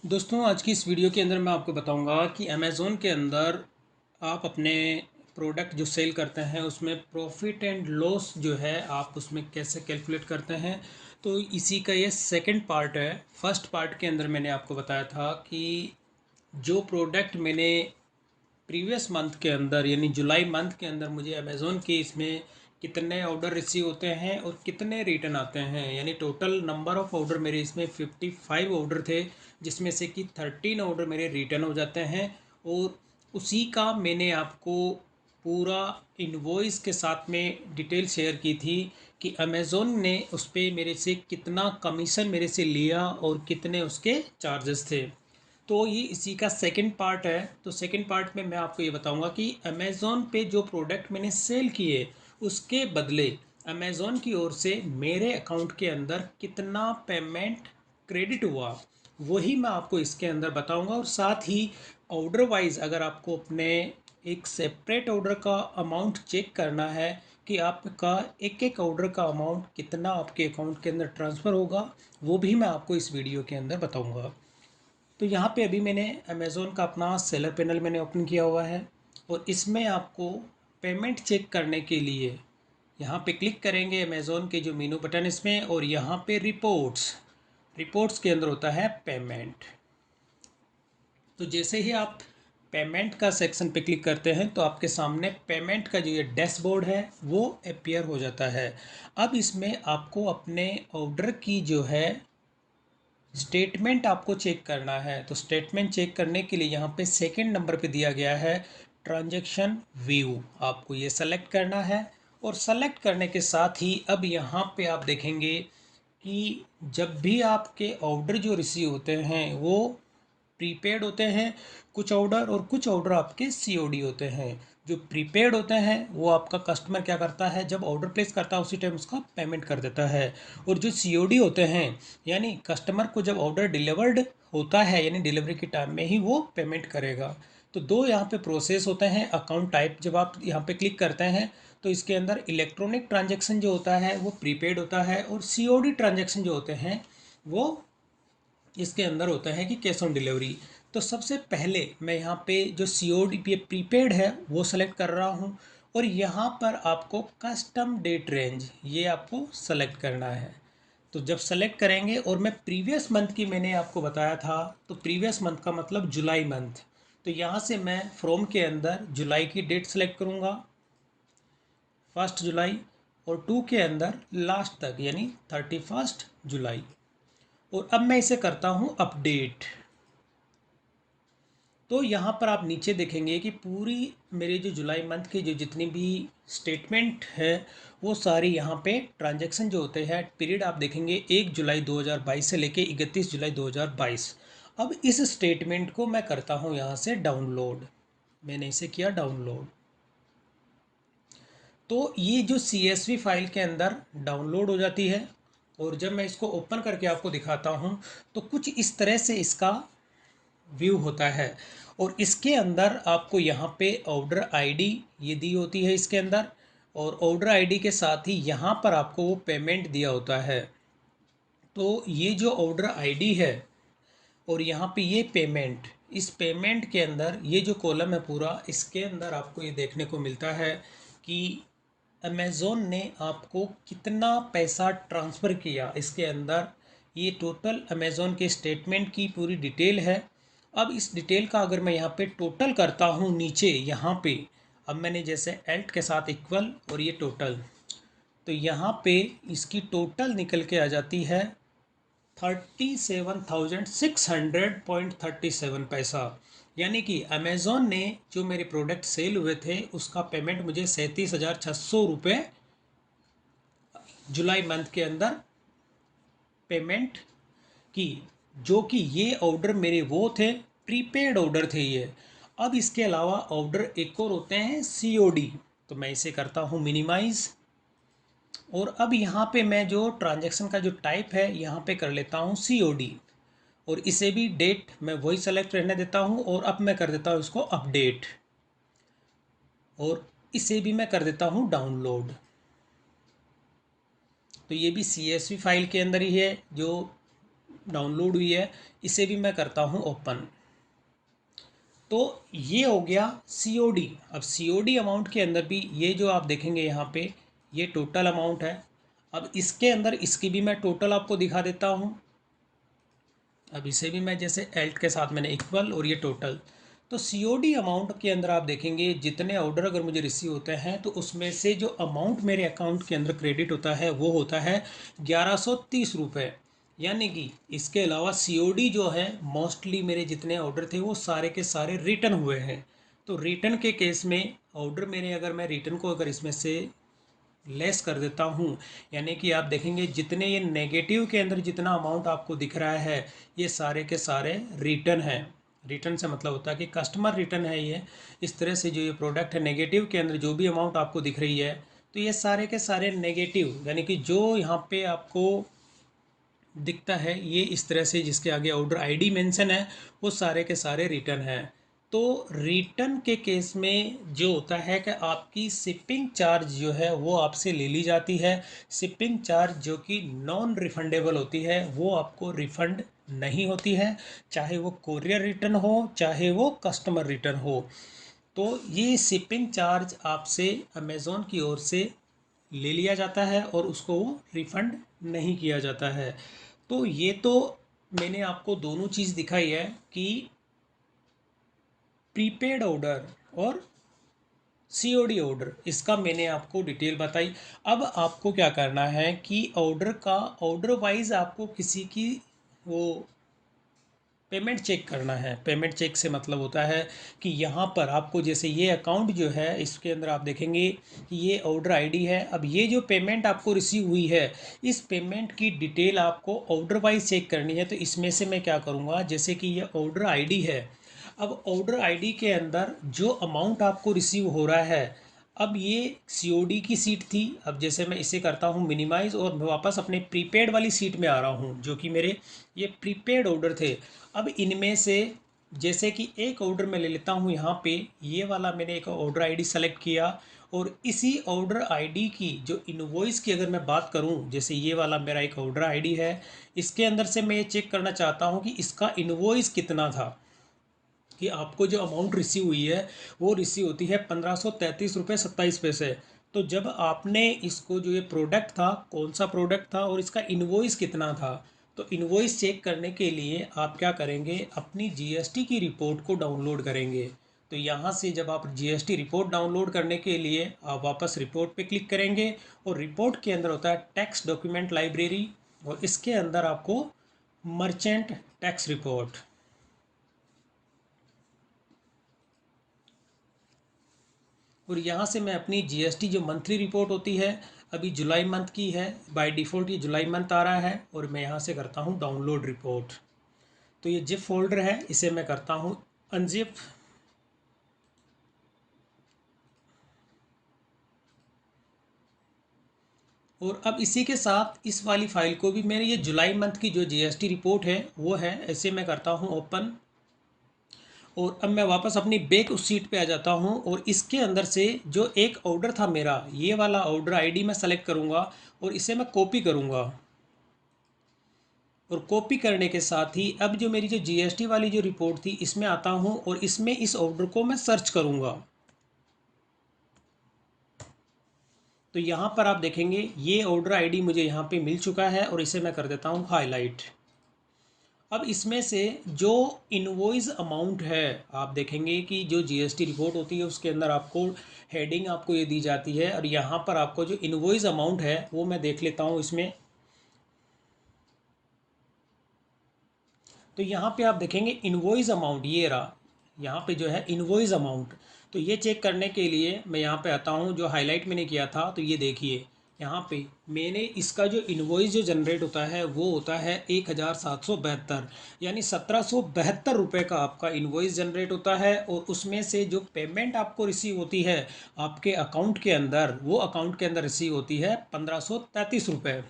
दोस्तों, आज की इस वीडियो के अंदर मैं आपको बताऊंगा कि अमेज़ोन के अंदर आप अपने प्रोडक्ट जो सेल करते हैं उसमें प्रॉफिट एंड लॉस जो है आप उसमें कैसे कैलकुलेट करते हैं। तो इसी का ये सेकंड पार्ट है। फर्स्ट पार्ट के अंदर मैंने आपको बताया था कि जो प्रोडक्ट मैंने प्रीवियस मंथ के अंदर यानी जुलाई मंथ के अंदर मुझे अमेज़ोन के इसमें कितने ऑर्डर रिसीव होते हैं और कितने रिटर्न आते हैं, यानी टोटल नंबर ऑफ़ ऑर्डर मेरे इसमें 55 ऑर्डर थे, जिसमें से कि 13 ऑर्डर मेरे रिटर्न हो जाते हैं। और उसी का मैंने आपको पूरा इनवॉइस के साथ में डिटेल शेयर की थी कि अमेज़ोन ने उस पर मेरे से कितना कमीशन मेरे से लिया और कितने उसके चार्जेस थे। तो ये इसी का सेकंड पार्ट है। तो सेकंड पार्ट में मैं आपको ये बताऊंगा कि अमेज़ोन पे जो प्रोडक्ट मैंने सेल किए उसके बदले अमेज़ोन की ओर से मेरे अकाउंट के अंदर कितना पेमेंट क्रेडिट हुआ, वही मैं आपको इसके अंदर बताऊंगा। और साथ ही ऑर्डर वाइज अगर आपको अपने एक सेपरेट ऑर्डर का अमाउंट चेक करना है कि आपका एक एक ऑर्डर का अमाउंट कितना आपके अकाउंट के अंदर ट्रांसफ़र होगा, वो भी मैं आपको इस वीडियो के अंदर बताऊंगा। तो यहाँ पे अभी मैंने अमेज़ोन का अपना सेलर पैनल मैंने ओपन किया हुआ है और इसमें आपको पेमेंट चेक करने के लिए यहाँ पे क्लिक करेंगे अमेज़ोन के जो मेनू बटन इसमें, और यहाँ पे रिपोर्ट्स रिपोर्ट्स के अंदर होता है पेमेंट। तो जैसे ही आप पेमेंट का सेक्शन पे क्लिक करते हैं तो आपके सामने पेमेंट का जो ये डैशबोर्ड है वो अपीयर हो जाता है। अब इसमें आपको अपने ऑर्डर की जो है स्टेटमेंट आपको चेक करना है। तो स्टेटमेंट चेक करने के लिए यहाँ पे सेकंड नंबर पे दिया गया है ट्रांजैक्शन व्यू, आपको ये सेलेक्ट करना है। और सेलेक्ट करने के साथ ही अब यहाँ पे आप देखेंगे कि जब भी आपके ऑर्डर जो रिसीव होते हैं वो प्रीपेड होते हैं कुछ ऑर्डर, और कुछ ऑर्डर आपके सीओडी होते हैं। जो प्रीपेड होते हैं वो आपका कस्टमर क्या करता है, जब ऑर्डर प्लेस करता है उसी टाइम उसका पेमेंट कर देता है। और जो सीओडी होते हैं यानी कस्टमर को जब ऑर्डर डिलीवर्ड होता है यानी डिलीवरी के टाइम में ही वो पेमेंट करेगा। तो दो यहाँ पे प्रोसेस होते हैं। अकाउंट टाइप जब आप यहाँ पे क्लिक करते हैं तो इसके अंदर इलेक्ट्रॉनिक ट्रांजैक्शन जो होता है वो प्रीपेड होता है, और सीओडी ट्रांजैक्शन जो होते हैं वो इसके अंदर होता है कि कैश ऑन डिलीवरी। तो सबसे पहले मैं यहाँ पे जो सी ओ डी प्रीपेड है वो सेलेक्ट कर रहा हूँ, और यहाँ पर आपको कस्टम डेट रेंज ये आपको सेलेक्ट करना है। तो जब सेलेक्ट करेंगे, और मैं प्रीवियस मंथ की मैंने आपको बताया था, तो प्रीवियस मंथ का मतलब जुलाई मंथ। तो यहाँ से मैं फ्रॉम के अंदर जुलाई की डेट सेलेक्ट करूँगा, 1 जुलाई, और टू के अंदर लास्ट तक यानी 31 जुलाई। और अब मैं इसे करता हूँ अपडेट। तो यहाँ पर आप नीचे देखेंगे कि पूरी मेरे जो जुलाई मंथ की जो जितनी भी स्टेटमेंट है वो सारी यहाँ पे ट्रांजैक्शन जो होते हैं पीरियड आप देखेंगे 1 जुलाई 2022 से लेके 31 जुलाई 2022। अब इस स्टेटमेंट को मैं करता हूँ यहाँ से डाउनलोड। मैंने इसे किया डाउनलोड। तो ये जो CSV फाइल के अंदर डाउनलोड हो जाती है, और जब मैं इसको ओपन करके आपको दिखाता हूँ तो कुछ इस तरह से इसका व्यू होता है। और इसके अंदर आपको यहाँ पे ऑर्डर आईडी ये दी होती है इसके अंदर, और ऑर्डर आईडी के साथ ही यहाँ पर आपको वो पेमेंट दिया होता है। तो ये जो ऑर्डर आईडी है और यहाँ पे ये पेमेंट, इस पेमेंट के अंदर ये जो कॉलम है पूरा, इसके अंदर आपको ये देखने को मिलता है कि अमेज़ोन ने आपको कितना पैसा ट्रांसफ़र किया। इसके अंदर ये टोटल अमेज़ोन के स्टेटमेंट की पूरी डिटेल है। अब इस डिटेल का अगर मैं यहाँ पे टोटल करता हूँ नीचे यहाँ पे, अब मैंने जैसे एल्ट के साथ इक्वल और ये टोटल, तो यहाँ पे इसकी टोटल निकल के आ जाती है 37,600.37 पैसा। यानी कि अमेज़ोन ने जो मेरे प्रोडक्ट सेल हुए थे उसका पेमेंट मुझे 37,600 रुपये जुलाई मंथ के अंदर पेमेंट की। जो कि ये ऑर्डर मेरे वो थे, प्रीपेड ऑर्डर थे ये। अब इसके अलावा ऑर्डर एक और होते हैं COD। तो मैं इसे करता हूँ मिनिमाइज़, और अब यहाँ पे मैं जो ट्रांजैक्शन का जो टाइप है यहाँ पे कर लेता हूँ COD, और इसे भी डेट मैं वही सेलेक्ट रहने देता हूँ, और अब मैं कर देता हूँ इसको अपडेट, और इसे भी मैं कर देता हूँ डाउनलोड। तो ये भी CSV फाइल के अंदर ही है जो डाउनलोड हुई है, इसे भी मैं करता हूँ ओपन। तो ये हो गया COD। अब COD अमाउंट के अंदर भी ये जो आप देखेंगे यहाँ पे, ये टोटल अमाउंट है। अब इसके अंदर इसकी भी मैं टोटल आपको दिखा देता हूँ। अब इसे भी मैं जैसे एल्ट के साथ मैंने इक्वल और ये टोटल। तो COD अमाउंट के अंदर आप देखेंगे जितने ऑर्डर अगर मुझे रिसीव होते हैं तो उसमें से जो अमाउंट मेरे अकाउंट के अंदर क्रेडिट होता है वो होता है 1130 रुपये। यानी कि इसके अलावा COD जो है मोस्टली मेरे जितने ऑर्डर थे वो सारे के सारे रिटर्न हुए हैं। तो रिटर्न के केस में ऑर्डर मेरे, अगर मैं रिटर्न को अगर इसमें से लेस कर देता हूँ, यानी कि आप देखेंगे जितने ये नेगेटिव के अंदर जितना अमाउंट आपको दिख रहा है ये सारे के सारे रिटर्न है। रिटर्न से मतलब होता है कि कस्टमर रिटर्न है ये। इस तरह से जो ये प्रोडक्ट है नेगेटिव के अंदर जो भी अमाउंट आपको दिख रही है तो ये सारे के सारे नेगेटिव, यानी कि जो यहाँ पे आपको दिखता है ये इस तरह से जिसके आगे ऑर्डर आईडी मेंशन है वो सारे के सारे रिटर्न है। तो रिटर्न के केस में जो होता है कि आपकी शिपिंग चार्ज जो है वो आपसे ले ली जाती है। शिपिंग चार्ज जो कि नॉन रिफंडेबल होती है वो आपको रिफंड नहीं होती है, चाहे वो कोरियर रिटर्न हो चाहे वो कस्टमर रिटर्न हो। तो ये शिपिंग चार्ज आपसे अमेज़ॉन की ओर से ले लिया जाता है और उसको वो रिफ़ंड नहीं किया जाता है। तो ये तो मैंने आपको दोनों चीज़ दिखाई है कि प्रीपेड ऑर्डर और COD ऑर्डर, इसका मैंने आपको डिटेल बताई। अब आपको क्या करना है कि ऑर्डर वाइज आपको किसी की वो पेमेंट चेक करना है। पेमेंट चेक से मतलब होता है कि यहाँ पर आपको जैसे ये अकाउंट जो है इसके अंदर आप देखेंगे कि ये ऑर्डर आईडी है। अब ये जो पेमेंट आपको रिसीव हुई है इस पेमेंट की डिटेल आपको ऑर्डर वाइज चेक करनी है। तो इसमें से मैं क्या करूँगा, जैसे कि ये ऑर्डर आईडी है, अब ऑर्डर आईडी के अंदर जो अमाउंट आपको रिसीव हो रहा है, अब ये COD की सीट थी। अब जैसे मैं इसे करता हूँ मिनिमाइज़ और मैं वापस अपने प्रीपेड वाली सीट में आ रहा हूँ जो कि मेरे ये प्रीपेड ऑर्डर थे। अब इनमें से जैसे कि एक ऑर्डर मैं ले लेता हूँ, यहाँ पे ये वाला मैंने एक ऑर्डर आईडी सेलेक्ट किया और इसी ऑर्डर आईडी की जो इनवॉइस की अगर मैं बात करूँ, जैसे ये वाला मेरा एक ऑर्डर आईडी है, इसके अंदर से मैं ये चेक करना चाहता हूँ कि इसका इनवॉइस कितना था, कि आपको जो अमाउंट रिसीव हुई है वो रिसीव होती है 1533 रुपये 27 पैसे। तो जब आपने इसको जो ये प्रोडक्ट था कौन सा प्रोडक्ट था और इसका इनवॉइस कितना था, तो इनवॉइस चेक करने के लिए आप क्या करेंगे, अपनी GST की रिपोर्ट को डाउनलोड करेंगे। तो यहाँ से जब आप GST रिपोर्ट डाउनलोड करने के लिए आप वापस रिपोर्ट पे क्लिक करेंगे और रिपोर्ट के अंदर होता है टैक्स डॉक्यूमेंट लाइब्रेरी और इसके अंदर आपको मर्चेंट टैक्स रिपोर्ट, और यहाँ से मैं अपनी GST जो मंथली रिपोर्ट होती है अभी जुलाई मंथ की है, बाय डिफ़ॉल्ट ये जुलाई मंथ आ रहा है और मैं यहाँ से करता हूँ डाउनलोड रिपोर्ट। तो ये जिप फोल्डर है, इसे मैं करता हूँ अनजिप। और अब इसी के साथ इस वाली फ़ाइल को भी मेरे ये जुलाई मंथ की जो GST रिपोर्ट है वो है, ऐसे मैं करता हूँ ओपन। और अब मैं वापस अपनी बैक उस सीट पे आ जाता हूँ और इसके अंदर से जो एक ऑर्डर था मेरा, ये वाला ऑर्डर आईडी मैं सेलेक्ट करूँगा और इसे मैं कॉपी करूँगा। और कॉपी करने के साथ ही अब जो मेरी जो GST वाली जो रिपोर्ट थी इसमें आता हूँ और इसमें इस ऑर्डर को मैं सर्च करूँगा। तो यहाँ पर आप देखेंगे ये ऑर्डर आईडी मुझे यहाँ पे मिल चुका है और इसे मैं कर देता हूँ हाईलाइट। अब इसमें से जो इनवॉइस अमाउंट है आप देखेंगे कि जो GST रिपोर्ट होती है उसके अंदर आपको हेडिंग आपको ये दी जाती है और यहाँ पर आपको जो इनवॉइस अमाउंट है वो मैं देख लेता हूँ इसमें। तो यहाँ पे आप देखेंगे इनवॉइस अमाउंट ये रहा, यहाँ पे जो है इनवॉइस अमाउंट। तो ये चेक करने के लिए मैं यहाँ पे आता हूँ, जो हाईलाइट मैंने किया था तो ये देखिए यहाँ पे मैंने इसका जो इनवॉइस जो जनरेट होता है वो होता है 1772, यानी 1772 रुपये का आपका इनवॉइस जनरेट होता है। और उसमें से जो पेमेंट आपको रिसीव होती है आपके अकाउंट के अंदर, वो अकाउंट के अंदर रिसीव होती है 1533 रुपये।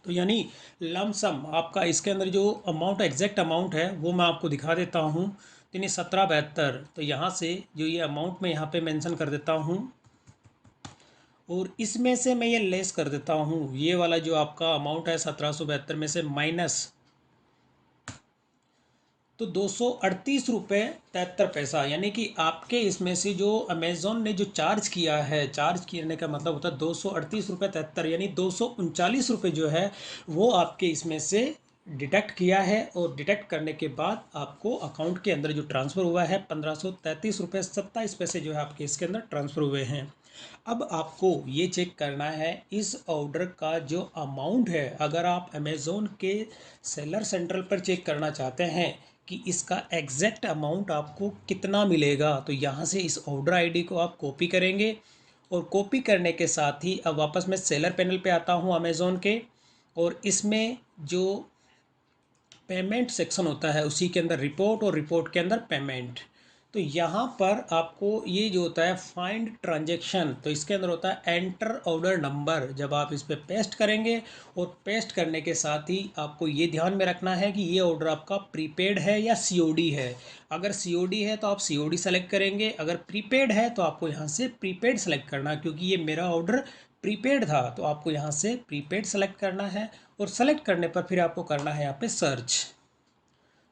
तो यानी लमसम आपका इसके अंदर जो अमाउंट एग्जैक्ट अमाउंट है वो मैं आपको दिखा देता हूँ। यानी 1772, तो यहाँ से जो ये अमाउंट मैं यहाँ पे मेंशन कर देता हूँ और इसमें से मैं ये लेस कर देता हूँ, ये वाला जो आपका अमाउंट है 1772 में से माइनस तो 238 रुपये 73 पैसा, यानी कि आपके इसमें से जो अमेज़ोन ने जो चार्ज किया है, चार्ज करने का मतलब होता है 238 रुपये 73, यानी 239 रुपये जो है वो आपके इसमें से डिडक्ट किया है। और डिडक्ट करने के बाद आपको अकाउंट के अंदर जो ट्रांसफ़र हुआ है 1533 रुपये 27 पैसे जो है आपके इसके अंदर ट्रांसफ़र हुए हैं। अब आपको ये चेक करना है इस ऑर्डर का जो अमाउंट है, अगर आप अमेज़ोन के सेलर सेंट्रल पर चेक करना चाहते हैं कि इसका एग्जैक्ट अमाउंट आपको कितना मिलेगा, तो यहाँ से इस ऑर्डर आईडी को आप कॉपी करेंगे। और कॉपी करने के साथ ही अब वापस मैं सेलर पैनल पे आता हूँ अमेज़ोन के, और इसमें जो पेमेंट सेक्शन होता है उसी के अंदर रिपोर्ट, और रिपोर्ट के अंदर पेमेंट। तो यहाँ पर आपको ये जो होता है फाइंड ट्रांजैक्शन, तो इसके अंदर होता है एंटर ऑर्डर नंबर। जब आप इस पर पेस्ट करेंगे, और पेस्ट करने के साथ ही आपको ये ध्यान में रखना है कि ये ऑर्डर आपका प्रीपेड है या सीओडी है। अगर सीओडी है तो आप सीओडी सेलेक्ट करेंगे, अगर प्रीपेड है तो आपको यहाँ से प्रीपेड सेलेक्ट करना, क्योंकि ये मेरा ऑर्डर प्रीपेड था तो आपको यहाँ से प्रीपेड सेलेक्ट करना है। और सेलेक्ट करने पर फिर आपको करना है यहाँ पे सर्च।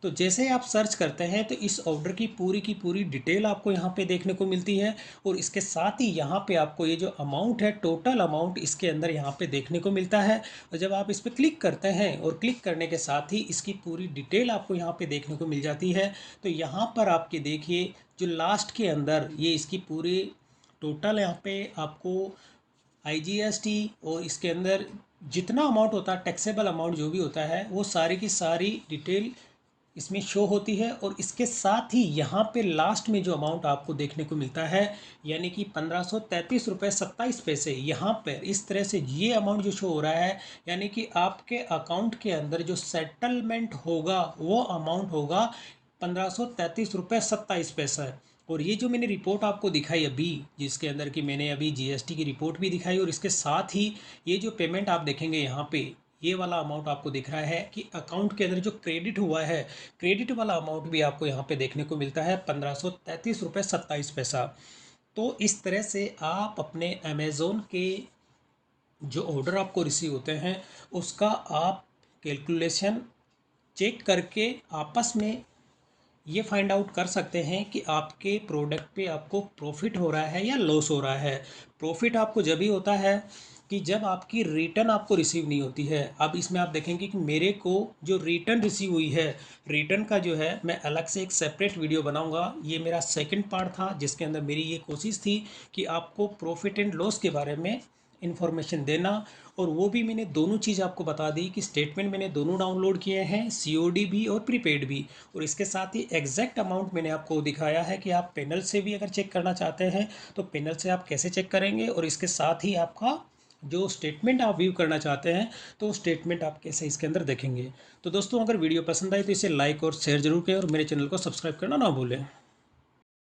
तो जैसे आप सर्च करते हैं तो इस ऑर्डर की पूरी डिटेल आपको यहाँ पे देखने को मिलती है। और इसके साथ ही यहाँ पे आपको ये जो अमाउंट है, टोटल अमाउंट इसके अंदर यहाँ पे देखने को मिलता है। और जब आप इस पर क्लिक करते हैं, और क्लिक करने के साथ ही इसकी पूरी डिटेल आपको यहाँ पे देखने को मिल जाती है। तो यहाँ पर आपके देखिए जो लास्ट के अंदर ये इसकी पूरी टोटल यहाँ पे आपको IGST और इसके अंदर जितना अमाउंट होता है, टैक्सेबल अमाउंट जो भी होता है, वो सारी की सारी डिटेल इसमें शो होती है। और इसके साथ ही यहाँ पे लास्ट में जो अमाउंट आपको देखने को मिलता है, यानी कि 1533 रुपये 27 पैसे, यहाँ पर इस तरह से ये अमाउंट जो शो हो रहा है, यानी कि आपके अकाउंट के अंदर जो सेटलमेंट होगा वो अमाउंट होगा 1533 रुपये 27 पैसा। और ये जो मैंने रिपोर्ट आपको दिखाई अभी, जिसके अंदर कि मैंने अभी GST की रिपोर्ट भी दिखाई, और इसके साथ ही ये जो पेमेंट आप देखेंगे यहाँ पे, ये वाला अमाउंट आपको दिख रहा है कि अकाउंट के अंदर जो क्रेडिट हुआ है, क्रेडिट वाला अमाउंट भी आपको यहाँ पे देखने को मिलता है 1533 रुपये 27 पैसा। तो इस तरह से आप अपने अमेज़ोन के जो ऑर्डर आपको रिसीव होते हैं उसका आप कैलकुलेशन चेक करके आपस में ये फाइंड आउट कर सकते हैं कि आपके प्रोडक्ट पे आपको प्रॉफिट हो रहा है या लॉस हो रहा है। प्रॉफिट आपको जब ही होता है कि जब आपकी रिटर्न आपको रिसीव नहीं होती है। अब इसमें आप देखेंगे कि मेरे को जो रिटर्न रिसीव हुई है, रिटर्न का जो है मैं अलग से एक सेपरेट वीडियो बनाऊंगा। ये मेरा सेकंड पार्ट था जिसके अंदर मेरी ये कोशिश थी कि आपको प्रॉफिट एंड लॉस के बारे में इन्फॉर्मेशन देना। और वो भी मैंने दोनों चीज़ आपको बता दी कि स्टेटमेंट मैंने दोनों डाउनलोड किए हैं, सीओडी भी और प्रीपेड भी। और इसके साथ ही एग्जैक्ट अमाउंट मैंने आपको दिखाया है कि आप पैनल से भी अगर चेक करना चाहते हैं तो पैनल से आप कैसे चेक करेंगे। और इसके साथ ही आपका जो स्टेटमेंट आप व्यू करना चाहते हैं तो स्टेटमेंट आप कैसे इसके अंदर देखेंगे। तो दोस्तों, अगर वीडियो पसंद आए तो इसे लाइक और शेयर जरूर करें, और मेरे चैनल को सब्सक्राइब करना ना भूलें।